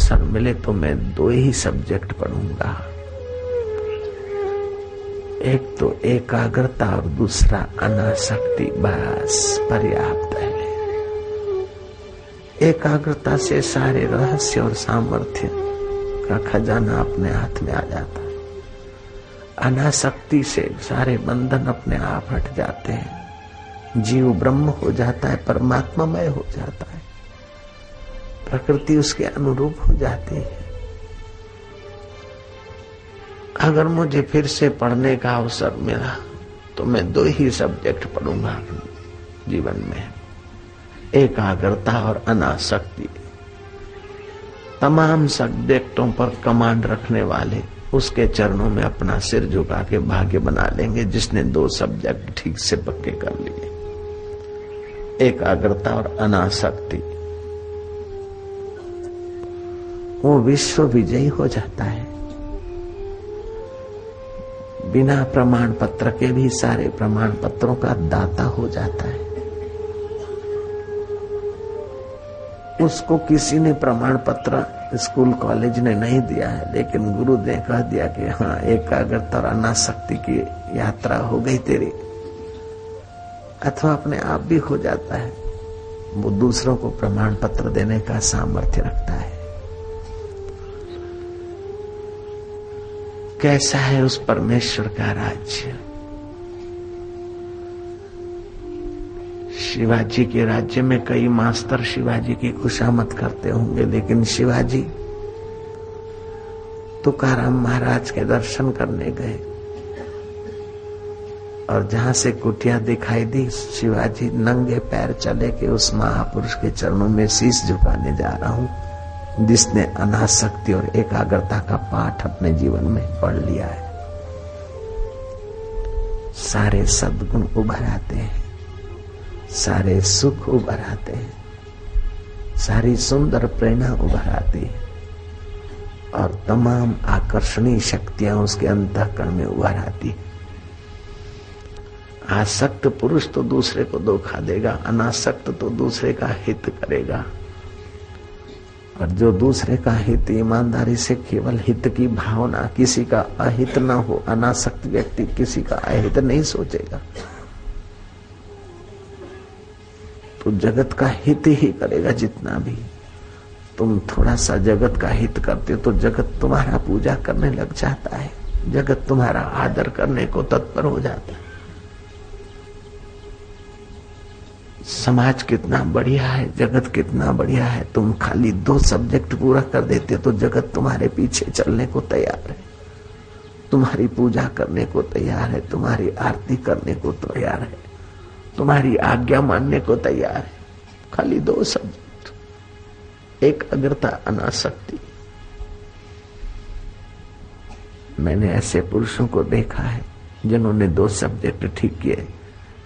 अवसर मिले तो मैं 2 ही सब्जेक्ट पढ़ूंगा। एक तो एकाग्रता और दूसरा अनासक्ति। बस पर्याप्त है। एकाग्रता से सारे रहस्य और सामर्थ्य का खजाना अपने हाथ में आ जाता है। अनासक्ति से सारे बंधन अपने आप हट जाते हैं। जीव ब्रह्म हो जाता है, परमात्मामय हो जाता है, प्रकृति उसके अनुरूप हो जाती है। अगर मुझे फिर से पढ़ने का अवसर मिला तो मैं 2 ही सब्जेक्ट पढ़ूंगा जीवन में, एकाग्रता और अनासक्ति। तमाम सब्जेक्टों पर कमांड रखने वाले उसके चरणों में अपना सिर झुका के भाग्य बना लेंगे जिसने 2 सब्जेक्ट ठीक से पक्के कर लिए, एकाग्रता और अनासक्ति। वो विश्व विजयी हो जाता है। बिना प्रमाण पत्र के भी सारे प्रमाण पत्रों का दाता हो जाता है। उसको किसी ने प्रमाण पत्र स्कूल कॉलेज ने नहीं दिया है, लेकिन गुरु ने कह दिया कि हाँ, एकाग्रता और अनासक्ति की यात्रा हो गई तेरी, अथवा अपने आप भी हो जाता है। वो दूसरों को प्रमाण पत्र देने का सामर्थ्य रखता है। कैसा है उस परमेश्वर का राज्य। शिवाजी के राज्य में कई मास्टर शिवाजी की खुशामद करते होंगे, लेकिन शिवाजी तुकाराम महाराज के दर्शन करने गए और जहां से कुटिया दिखाई दी, शिवाजी नंगे पैर चले कि उस महापुरुष के चरणों में शीश झुकाने जा रहा हूं जिसने अनासक्ति और एकाग्रता का पाठ अपने जीवन में पढ़ लिया है। सारे सद्गुण उभर आते हैं, सारे सुख उभर आते हैं, सारी सुंदर प्रेरणा उभर आती है और तमाम आकर्षणीय शक्तियां उसके अंतःकरण में उभर आती है। आसक्त पुरुष तो दूसरे को धोखा देगा, अनासक्त तो दूसरे का हित करेगा, और जो दूसरे का हित ईमानदारी से केवल हित की भावना, किसी का अहित न हो, अनासक्त व्यक्ति किसी का अहित नहीं सोचेगा, तो जगत का हित ही करेगा। जितना भी तुम थोड़ा सा जगत का हित करते हो तो जगत तुम्हारा पूजा करने लग जाता है, जगत तुम्हारा आदर करने को तत्पर हो जाता है। समाज कितना बढ़िया है, जगत कितना बढ़िया है, तुम खाली 2 सब्जेक्ट पूरा कर देते तो जगत तुम्हारे पीछे चलने को तैयार है, तुम्हारी पूजा करने को तैयार है, तुम्हारी आरती करने को तैयार है, तुम्हारी आज्ञा मानने को तैयार है। खाली 2 सब्जेक्ट, एकाग्रता, अनासक्ति। मैंने ऐसे पुरुषों को देखा है जिन्होंने 2 सब्जेक्ट ठीक किए।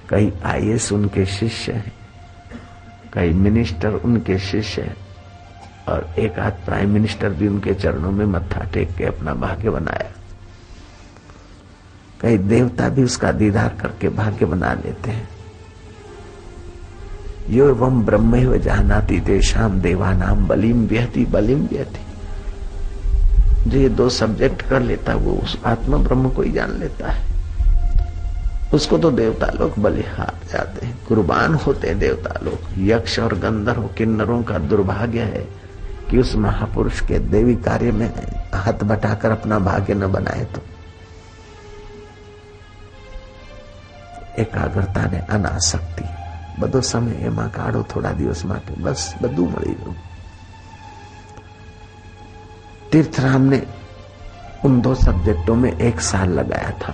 कई आईएएस उनके शिष्य हैं, कई मिनिस्टर उनके शिष्य हैं, और एक आध प्राइम मिनिस्टर भी उनके चरणों में मत्था टेक के अपना भाग्य बनाया। कई देवता भी उसका दीदार करके भाग्य बना लेते हैं। यो एवं ब्रह्मैव जानाति तेषां देवानां बलिं व्यहति बलिं व्यहति। जो ये 2 सब्जेक्ट कर लेता वो उस आत्मा ब्रह्म को ही जान लेता है। उसको तो देवता लोग बलिहार जाते हैं, कुर्बान होते हैं देवता लोग। यक्ष और गंधर्व किन्नरों का दुर्भाग्य है कि उस महापुरुष के देवी कार्य में हाथ बटाकर अपना भाग्य न बनाए। तो एकाग्रता ने अनासक्ति બધો સમય એમાં કાઢો, થોડા દિવસ માટે બસ બધું મળી ગયું। तीर्थराम ने उन 2 सब्जेक्टों में 1 साल लगाया था।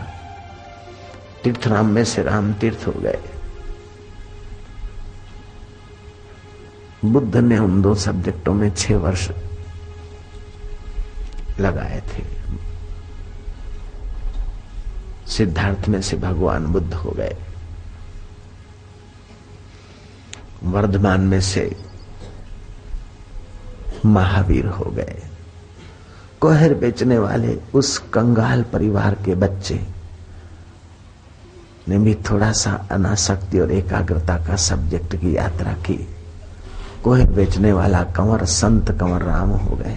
तीर्थराम में से राम तीर्थ हो गए। बुद्ध ने उन 2 सब्जेक्टों में 6 वर्ष लगाए थे। सिद्धार्थ में से भगवान बुद्ध हो गए। वर्धमान में से महावीर हो गए। कोहर बेचने वाले उस कंगाल परिवार के बच्चे ने भी थोड़ा सा अनासक्ति और एकाग्रता का सब्जेक्ट की यात्रा की। कोहर बेचने वाला कंवर संत कंवर राम हो गए।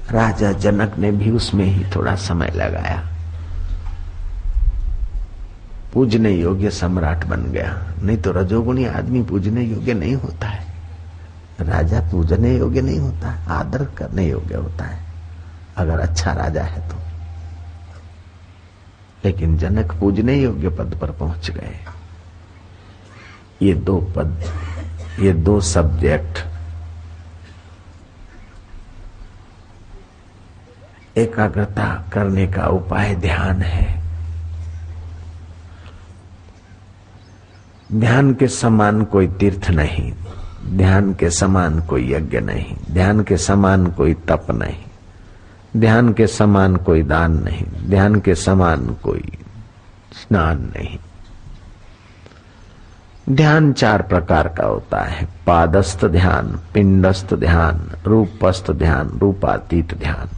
राजा जनक ने भी उसमें ही थोड़ा समय लगाया, पूजने योग्य सम्राट बन गया। नहीं तो रजोगुणी आदमी पूजने योग्य नहीं होता है। राजा पूजने योग्य नहीं होता है, आदर करने योग्य होता है अगर अच्छा राजा है तो। लेकिन जनक पूजने योग्य पद पर पहुंच गए। ये दो पद, ये दो सब्जेक्ट एकाग्रता करने का उपाय ध्यान है। ध्यान के समान कोई तीर्थ नहीं, ध्यान के समान कोई यज्ञ नहीं, ध्यान के समान कोई तप नहीं, ध्यान के समान कोई दान नहीं, ध्यान के समान कोई स्नान नहीं। ध्यान 4 प्रकार का होता है। पादस्थ ध्यान, पिंडस्थ ध्यान, रूपस्थ ध्यान, रूपातीत ध्यान।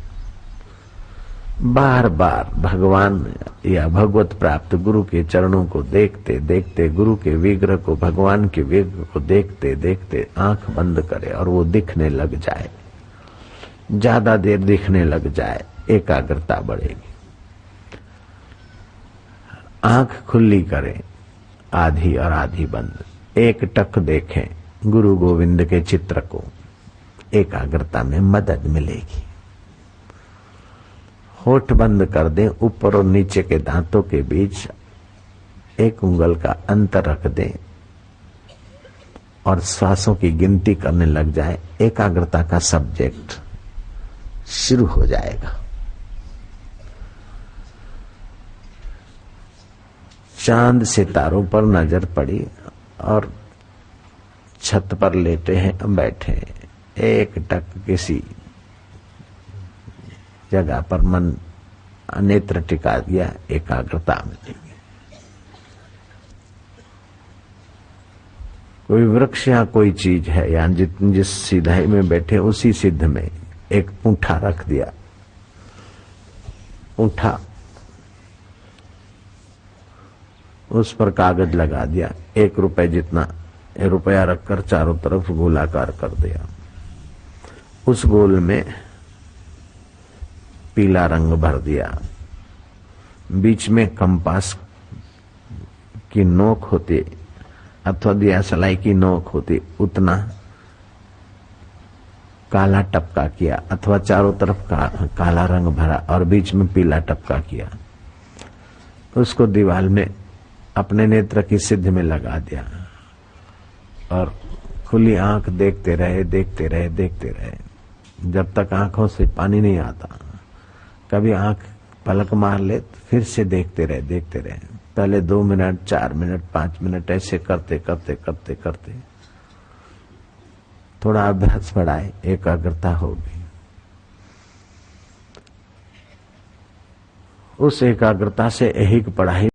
बार बार भगवान या भगवत प्राप्त गुरु के चरणों को देखते देखते, गुरु के विग्रह को, भगवान के विग्रह को देखते देखते आंख बंद करे और वो दिखने लग जाए, ज्यादा देर दिखने लग जाए, एकाग्रता बढ़ेगी। आंख खुली करे, आधी और आधी बंद, एक टक देखें गुरु गोविंद के चित्र को, एकाग्रता में मदद मिलेगी। होठ बंद कर दें, ऊपर और नीचे के दांतों के बीच 1 उंगल का अंतर रख दें और श्वासों की गिनती करने लग जाए, एकाग्रता का सब्जेक्ट शुरू हो जाएगा। चांद सितारों पर नजर पड़ी और छत पर लेटे हैं, बैठे, एक टक किसी जगह पर मन नेत्र टिका दिया, एकाग्रता मिलेगी। कोई वृक्ष या कोई चीज है या जिस सिधाई में बैठे उसी सिद्ध में एक पूंठा रख दिया, पूंठा उस पर कागज लगा दिया, 1 रुपए जितना रुपया रखकर चारों तरफ गोलाकार कर दिया। उस गोल में पीला रंग भर दिया, बीच में कंपास की नोक होती अथवा दिया सलाई की नोक होती, उतना काला टपका किया अथवा चारों तरफ काला रंग भरा और बीच में पीला टपका किया। उसको दीवार में अपने नेत्र की सिद्ध में लगा दिया और खुली आंख देखते रहे, देखते रहे, देखते रहे जब तक आंखों से पानी नहीं आता। कभी आंख पलक मार ले तो फिर से देखते रहे, देखते रहे। पहले 2 मिनट, 4 मिनट, 5 मिनट ऐसे करते करते करते करते थोड़ा अभ्यास बढ़ाए, एकाग्रता होगी। उस एकाग्रता से ऐहिक पढ़ाई